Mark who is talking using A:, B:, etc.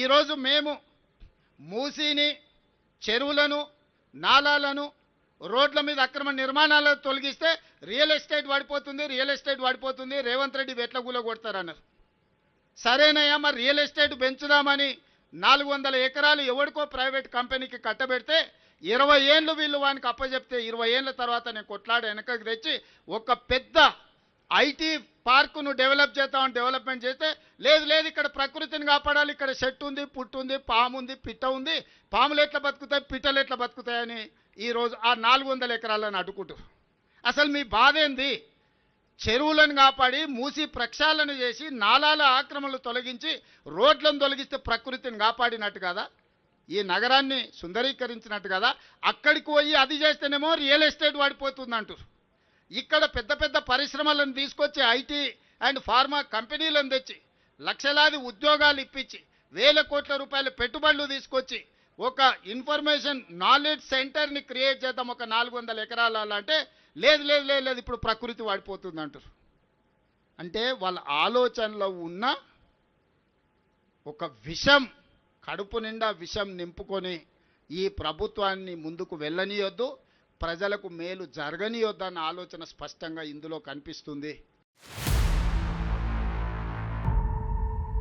A: ఈరోజు మేము మూసీని, చెరువులను, నాలాలను, రోడ్ల మీద అక్రమ నిర్మాణాలను తొలగిస్తే రియల్ ఎస్టేట్ పడిపోతుంది, రేవంత్ రెడ్డి వెట్లగూల కొడతారన్నారు. సరేనయ్యా, మరి రియల్ ఎస్టేట్ పెంచుదామని 400 ఎకరాలు ఎవరికో ప్రైవేట్ కంపెనీకి కట్టబెడితే 20 ఏళ్ళు వీళ్ళు వానికి అప్పచెప్తే 20 ఏళ్ళ తర్వాత నేను కొట్లాడి వెనకకి తెచ్చి ఒక పెద్ద ఐటీ పార్కును డెవలప్మెంట్ చేస్తే లేదు ఇక్కడ ప్రకృతిని కాపాడాలి, ఇక్కడ చెట్టు ఉంది, పుట్టు ఉంది, పాము ఉంది, పిట్ట ఉంది, పాములు ఎట్లా బతుకుతాయి, పిట్టలు ఎట్లా బతుకుతాయని ఈరోజు ఆ 400 ఎకరాలను అడ్డుకుంటూ. అసలు మీ బాధ ఏంది? చెరువులను కాపాడి మూసి ప్రక్షాళన చేసి నాలాల ఆక్రమణలు తొలగించి రోడ్లను తొలగిస్తే ప్రకృతిని కాపాడినట్టు కదా, ఈ నగరాన్ని సుందరీకరించినట్టు కదా. అక్కడికి పోయి అది చేస్తేనేమో రియల్ ఎస్టేట్ పడిపోతుందంటారు. ఇక్కడ పెద్ద పెద్ద పరిశ్రమలను తీసుకొచ్చి ఐటీ అండ్ ఫార్మా కంపెనీలను తెచ్చి లక్షలాది ఉద్యోగాలు ఇప్పించి వేల కోట్ల రూపాయల పెట్టుబడులు తీసుకొచ్చి ఒక ఇన్ఫర్మేషన్ నాలెడ్జ్ సెంటర్ని క్రియేట్ చేద్దాం ఒక 400 ఎకరాల అంటే లేదు ఇప్పుడు ప్రకృతి వాడిపోతుంది అంటారు. అంటే వాళ్ళ ఆలోచనలో ఉన్న ఒక విషం, కడుపు నిండా విషం నింపుకొని ఈ ప్రభుత్వాన్ని ముందుకు వెళ్ళనీయొద్దు, ప్రజలకు మేలు జరగనీయొద్దన్న ఆలోచన స్పష్టంగా ఇందులో కనిపిస్తుంది.